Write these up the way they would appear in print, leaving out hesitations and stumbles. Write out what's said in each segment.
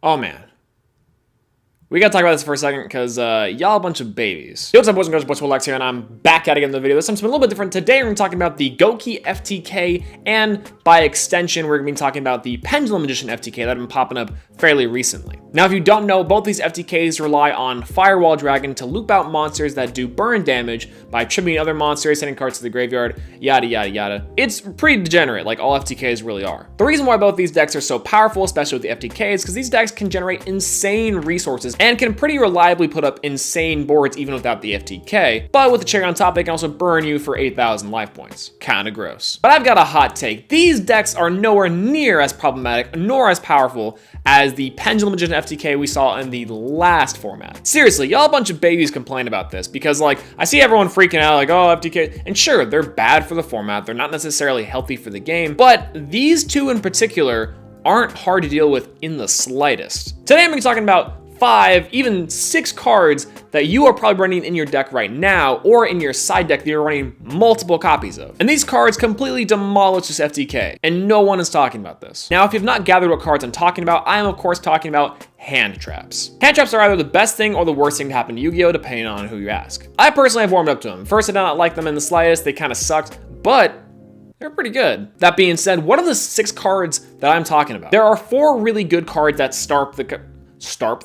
Oh man. We gotta talk about this for a second because y'all a bunch of babies. Yo, what's up, boys and girls? It's Swolelax here, and I'm back at it again in the video. This time's been a little bit different. Today, we're gonna be talking about the Gouki FTK, and by extension, we're gonna be talking about the Pendulum Magician FTK that have been popping up fairly recently. Now, if you don't know, both these FTKs rely on Firewall Dragon to loop out monsters that do burn damage by tributing other monsters, sending cards to the graveyard, yada yada yada. It's pretty degenerate, like all FTKs really are. The reason why both these decks are so powerful, especially with the FTKs, is because these decks can generate insane resources and can pretty reliably put up insane boards even without the FTK, but with the cherry on top, they can also burn you for 8,000 life points. Kinda gross. But I've got a hot take. These decks are nowhere near as problematic nor as powerful as the Pendulum Magician FTK we saw in the last format. Seriously, y'all a bunch of babies complain about this because, like, I see everyone freaking out like, oh, FTK, and sure, they're bad for the format, they're not necessarily healthy for the game, but these two in particular aren't hard to deal with in the slightest. Today I'm gonna be talking about 5, even 6 cards that you are probably running in your deck right now or in your side deck that you're running multiple copies of. And these cards completely demolish this FTK, and no one is talking about this. Now, if you've not gathered what cards I'm talking about, I am of course talking about hand traps. Hand traps are either the best thing or the worst thing to happen to Yu-Gi-Oh! Depending on who you ask. I personally have warmed up to them. First, I did not like them in the slightest, they kind of sucked, but they're pretty good. That being said, what are the 6 cards that I'm talking about? There are 4 really good cards that stop the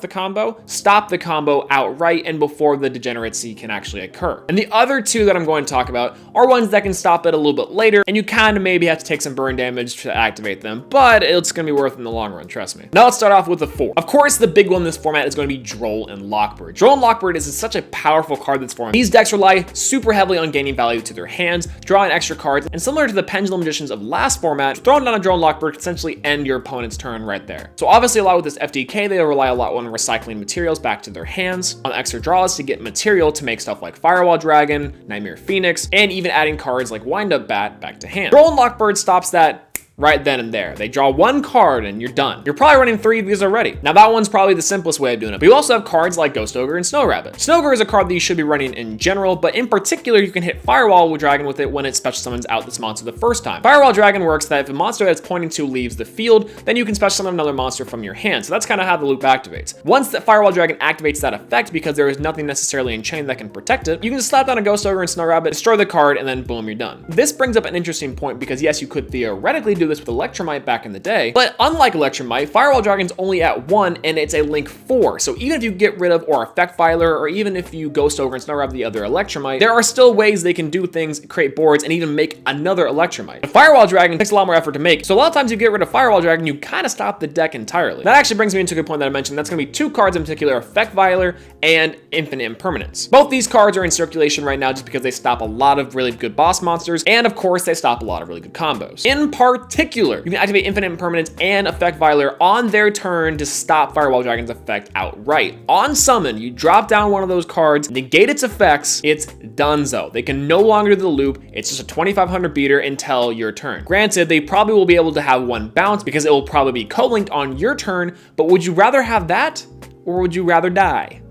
combo outright and before the degeneracy can actually occur. And the other 2 that I'm going to talk about are ones that can stop it a little bit later, and you kind of maybe have to take some burn damage to activate them, but it's going to be worth it in the long run, trust me. Now let's start off with the 4. Of course, the big one in this format is going to be Droll and Lockbird. Droll and Lockbird is such a powerful card that's format. These decks rely super heavily on gaining value to their hands, drawing extra cards, and similar to the Pendulum Magicians of last format, throwing down a Droll and Lockbird can essentially end your opponent's turn right there. So obviously a lot with this FTK, they rely a lot on recycling materials back to their hands, on extra draws to get material to make stuff like Firewall Dragon, Nightmare Phoenix, and even adding cards like Wind Up Bat back to hand. Droll and Lockbird stops that right then and there. They draw 1 card and you're done. You're probably running 3 of these already. Now that one's probably the simplest way of doing it, but you also have cards like Ghost Ogre and Snow Rabbit. Snow Ogre is a card that you should be running in general, but in particular, you can hit Firewall Dragon with it when it special summons out this monster the first time. Firewall Dragon works that if a monster that it's pointing to leaves the field, then you can special summon another monster from your hand. So that's kind of how the loop activates. Once that Firewall Dragon activates that effect, because there is nothing necessarily in chain that can protect it, you can just slap down a Ghost Ogre and Snow Rabbit, destroy the card, and then boom, you're done. This brings up an interesting point because yes, you could theoretically do this with Electromite back in the day, but unlike Electromite, Firewall Dragon's only at 1 and it's a link 4. So even if you get rid of or Effect Filer, or even if you Ghost Ogre and Snow Rabbit the other Electromite, there are still ways they can do things, create boards, and even make another Electromite. A Firewall Dragon takes a lot more effort to make, so a lot of times you get rid of Firewall Dragon, you kind of stop the deck entirely. That actually brings me into a good point that I mentioned. That's going to be 2 cards in particular, Effect Filer and Infinite Impermanence. Both these cards are in circulation right now just because they stop a lot of really good boss monsters, and of course they stop a lot of really good combos. In particular, you can activate Infinite Impermanence and Effect Filer on their turn to stop Firewall Dragon's effect outright. On summon, you drop down one of those cards, negate its effects, it's donezo. They can no longer do the loop, it's just a 2500 beater until your turn. Granted, they probably will be able to have 1 bounce because it will probably be co-linked on your turn, but would you rather have that, or would you rather die?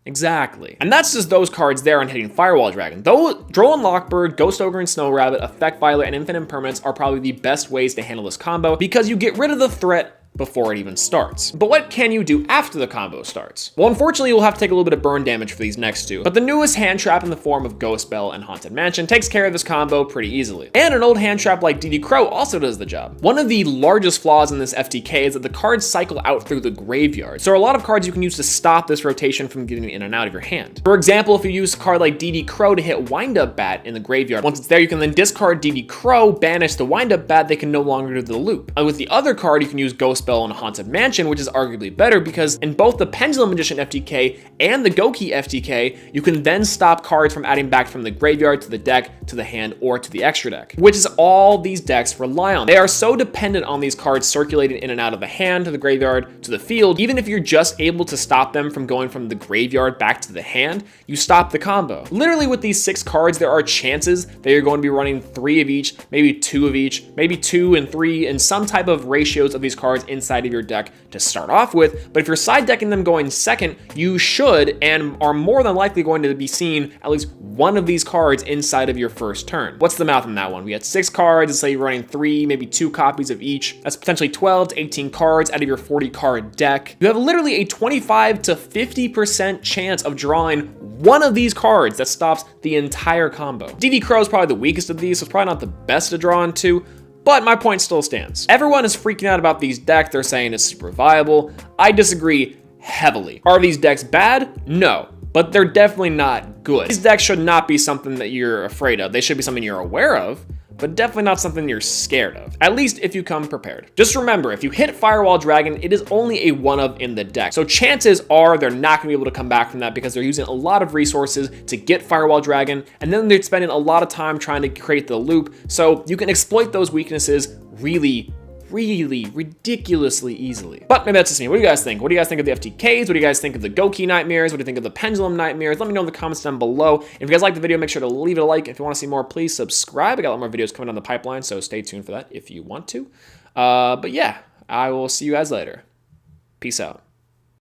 Exactly. And that's just those cards there on hitting Firewall Dragon. Though Droll and Lockbird, Ghost Ogre and Snow Rabbit, Effect Filer, and Infinite Impermanence are probably the best ways to handle this combo because you get rid of the threat before it even starts. But what can you do after the combo starts? Well, unfortunately, you'll have to take a little bit of burn damage for these next 2, but the newest hand trap in the form of Ghost Bell and Haunted Mansion takes care of this combo pretty easily. And an old hand trap like DD Crow also does the job. One of the largest flaws in this FTK is that the cards cycle out through the graveyard. So there are a lot of cards you can use to stop this rotation from getting in and out of your hand. For example, if you use a card like DD Crow to hit Wind Up Bat in the graveyard, once it's there, you can then discard DD Crow, banish the Wind Up Bat, they can no longer do the loop. And with the other card, you can use Ghost Bell and Haunted Mansion, which is arguably better because in both the Pendulum Magician FTK and the Gouki FTK, you can then stop cards from adding back from the graveyard to the deck, to the hand, or to the extra deck, which is all these decks rely on. They are so dependent on these cards circulating in and out of the hand, to the graveyard, to the field. Even if you're just able to stop them from going from the graveyard back to the hand, you stop the combo. Literally with these 6 cards, there are chances that you're going to be running 3 of each, maybe 2 of each, maybe 2 and 3, and some type of ratios of these cards inside of your deck to start off with, but if you're side decking them going second, you should and are more than likely going to be seeing at least one of these cards inside of your first turn. What's the math on that one? We had 6 cards, let's say you're running 3, maybe 2 copies of each. That's potentially 12 to 18 cards out of your 40 card deck. You have literally a 25 to 50% chance of drawing one of these cards that stops the entire combo. DD Crow is probably the weakest of these, so it's probably not the best to draw into, but my point still stands. Everyone is freaking out about these decks. They're saying it's super viable. I disagree heavily. Are these decks bad? No, but they're definitely not good. These decks should not be something that you're afraid of. They should be something you're aware of, but definitely not something you're scared of, at least if you come prepared. Just remember, if you hit Firewall Dragon, it is only a one-of in the deck. So chances are they're not gonna be able to come back from that because they're using a lot of resources to get Firewall Dragon, and then they're spending a lot of time trying to create the loop, so you can exploit those weaknesses really ridiculously easily. But maybe that's just me. What do you guys think? What do you guys think of the FTKs? What do you guys think of the Gouki nightmares? What do you think of the pendulum nightmares? Let me know in the comments down below. If you guys like the video, make sure to leave it a like. If you want to see more, please subscribe. I got a lot more videos coming down the pipeline, so stay tuned for that if you want to. But yeah, I will see you guys later. Peace out.